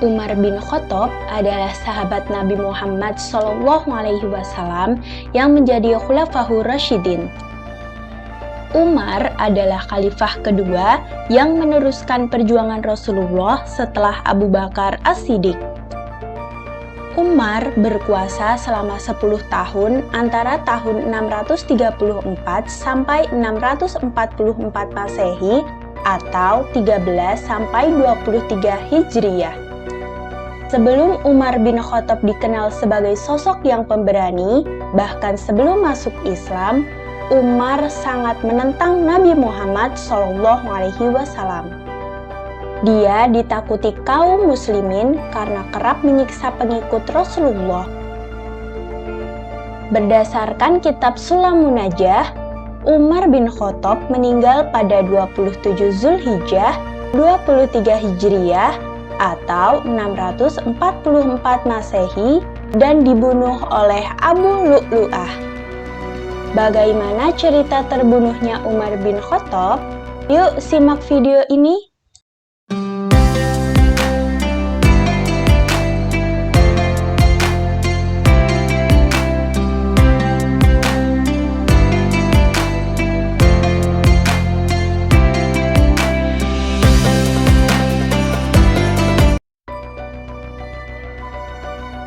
Umar bin Khattab adalah sahabat Nabi Muhammad SAW yang menjadi Khulafaur Rasyidin. Umar adalah khalifah kedua yang meneruskan perjuangan Rasulullah setelah Abu Bakar As-Siddiq. Umar berkuasa selama 10 tahun antara tahun 634 sampai 644 Masehi atau 13 sampai 23 Hijriyah. Sebelum Umar bin Khattab dikenal sebagai sosok yang pemberani, bahkan sebelum masuk Islam, Umar sangat menentang Nabi Muhammad SAW. Dia ditakuti kaum muslimin karena kerap menyiksa pengikut Rasulullah. Berdasarkan kitab Sulamun Najah, Umar bin Khattab meninggal pada 27 Zulhijjah 23 Hijriyah atau 644 Masehi dan dibunuh oleh Abu Lu'lu'ah. Bagaimana cerita terbunuhnya Umar bin Khattab? Yuk simak video ini.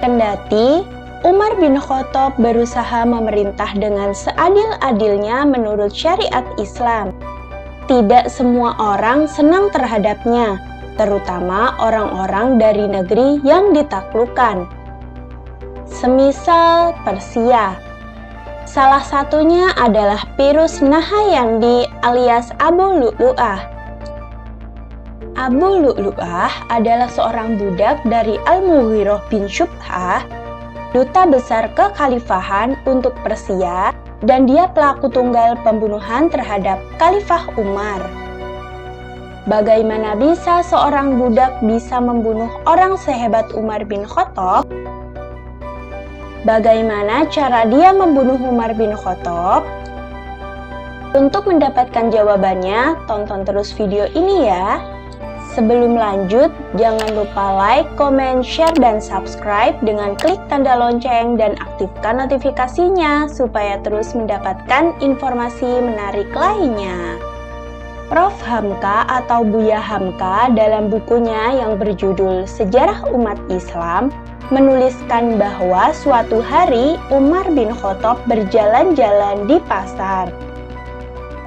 Kendati Umar bin Khattab berusaha memerintah dengan seadil-adilnya menurut syariat Islam, tidak semua orang senang terhadapnya, terutama orang-orang dari negeri yang ditaklukkan. Semisal Persia. Salah satunya adalah Pirus Nahayandi alias Abu Lu'lu'ah. Abu Lu'lu'ah adalah seorang budak dari Al-Mughirah bin Syub'ah, duta besar kekhalifahan untuk Persia, dan dia pelaku tunggal pembunuhan terhadap Khalifah Umar. Bagaimana bisa seorang budak bisa membunuh orang sehebat Umar bin Khattab? Bagaimana cara dia membunuh Umar bin Khattab? Untuk mendapatkan jawabannya, tonton terus video ini ya. Sebelum lanjut, jangan lupa like, comment, share, dan subscribe dengan klik tanda lonceng dan aktifkan notifikasinya supaya terus mendapatkan informasi menarik lainnya. Prof. Hamka atau Buya Hamka dalam bukunya yang berjudul Sejarah Umat Islam menuliskan bahwa suatu hari Umar bin Khattab berjalan-jalan di pasar.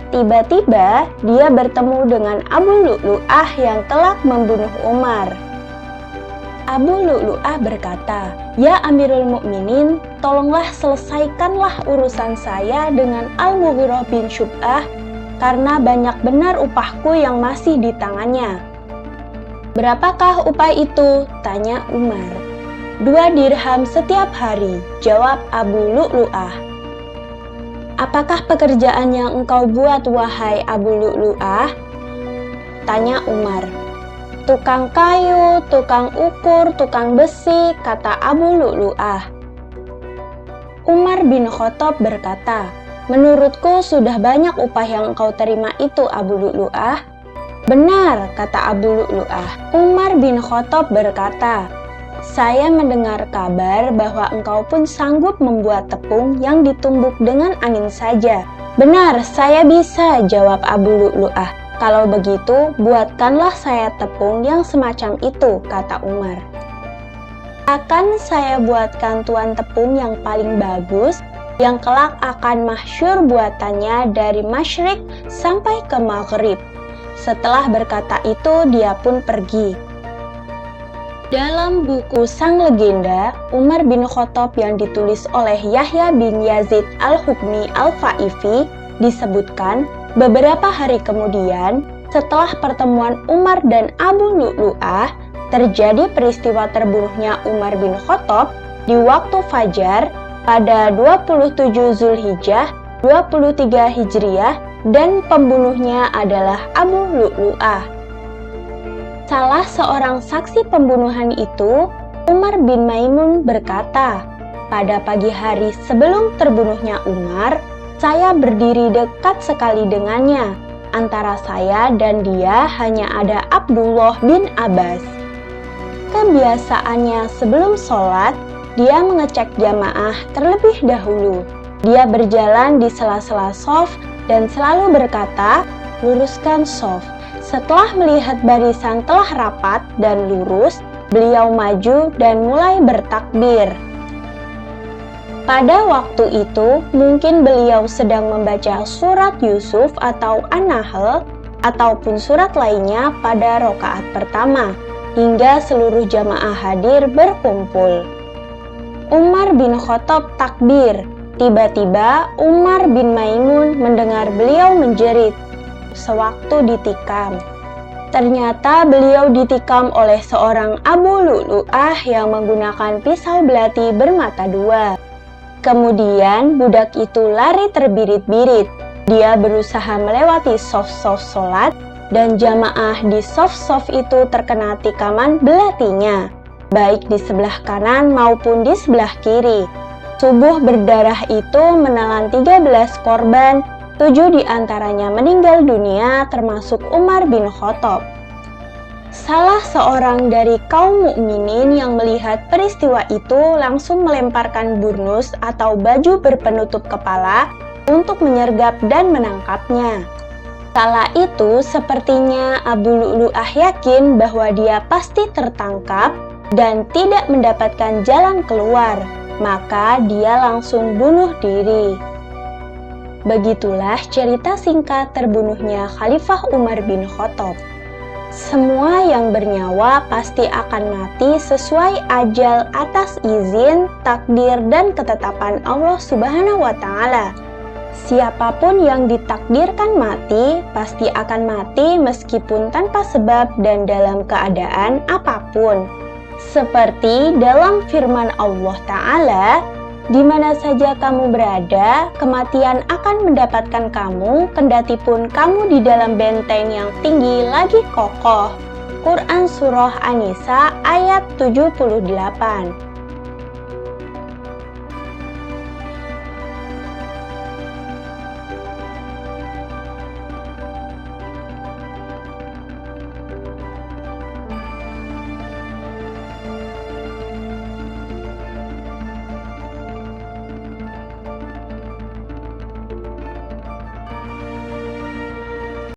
Tiba-tiba dia bertemu dengan Abu Lu'lu'ah yang kelak membunuh Umar. Abu Lu'lu'ah berkata, "Ya Amirul Mukminin, tolonglah selesaikanlah urusan saya dengan Al-Mughirah bin Syub'ah karena banyak benar upahku yang masih di tangannya." "Berapakah upah itu?" tanya Umar. "2 dirham setiap hari," jawab Abu Lu'lu'ah. "Apakah pekerjaan yang engkau buat, wahai Abu Lu'lu'ah?" tanya Umar. "Tukang kayu, tukang ukur, tukang besi," kata Abu Lu'lu'ah. Umar bin Khattab berkata, "Menurutku sudah banyak upah yang engkau terima itu, Abu Lu'lu'ah." "Benar," kata Abu Lu'lu'ah. Umar bin Khattab berkata, "Saya mendengar kabar bahwa engkau pun sanggup membuat tepung yang ditumbuk dengan angin saja." "Benar, saya bisa," jawab Abu Lu'lu'ah. "Kalau begitu, buatkanlah saya tepung yang semacam itu," kata Umar. "Akan saya buatkan tuan tepung yang paling bagus, yang kelak akan masyhur buatannya dari Masyrik sampai ke Maghrib." Setelah berkata itu, dia pun pergi. Dalam buku Sang Legenda, Umar bin Khattab yang ditulis oleh Yahya bin Yazid Al-Hukmi Al-Fa'ifi disebutkan beberapa hari kemudian setelah pertemuan Umar dan Abu Lu'lu'ah terjadi peristiwa terbunuhnya Umar bin Khattab di waktu fajar pada 27 Zulhijjah 23 Hijriyah dan pembunuhnya adalah Abu Lu'lu'ah. Salah seorang saksi pembunuhan itu, Umar bin Maimun berkata, "Pada pagi hari sebelum terbunuhnya Umar, saya berdiri dekat sekali dengannya. Antara saya dan dia hanya ada Abdullah bin Abbas." Kebiasaannya sebelum sholat, dia mengecek jamaah terlebih dahulu. Dia berjalan di sela-sela shaf dan selalu berkata, "Luruskan shaf." Setelah melihat barisan telah rapat dan lurus, beliau maju dan mulai bertakbir. Pada waktu itu, mungkin beliau sedang membaca surat Yusuf atau An-Nahl ataupun surat lainnya pada rakaat pertama, hingga seluruh jamaah hadir berkumpul. Umar bin Khattab takbir. Tiba-tiba Umar bin Maimun mendengar beliau menjerit sewaktu ditikam. Ternyata beliau ditikam oleh seorang Abu Lu'lu'ah yang menggunakan pisau belati bermata dua. Kemudian budak itu lari terbirit-birit. Dia berusaha melewati shaf-shaf sholat dan jamaah di shaf-shaf itu terkena tikaman belatinya, baik di sebelah kanan maupun di sebelah kiri. Tubuh berdarah itu menelan 13 korban, 7 diantaranya meninggal dunia termasuk Umar bin Khattab. Salah seorang dari kaum mukminin yang melihat peristiwa itu langsung melemparkan burnus atau baju berpenutup kepala untuk menyergap dan menangkapnya. Kala itu sepertinya Abu Lu'lu'ah yakin bahwa dia pasti tertangkap dan tidak mendapatkan jalan keluar, maka dia langsung bunuh diri. Begitulah cerita singkat terbunuhnya Khalifah Umar bin Khattab. Semua yang bernyawa pasti akan mati sesuai ajal atas izin, takdir, dan ketetapan Allah Subhanahu wa Ta'ala. Siapapun yang ditakdirkan mati, pasti akan mati meskipun tanpa sebab dan dalam keadaan apapun. Seperti dalam firman Allah Ta'ala, "Di mana saja kamu berada, kematian akan mendapatkan kamu, kendatipun kamu di dalam benteng yang tinggi lagi kokoh." Quran Surah An-Nisa ayat 78.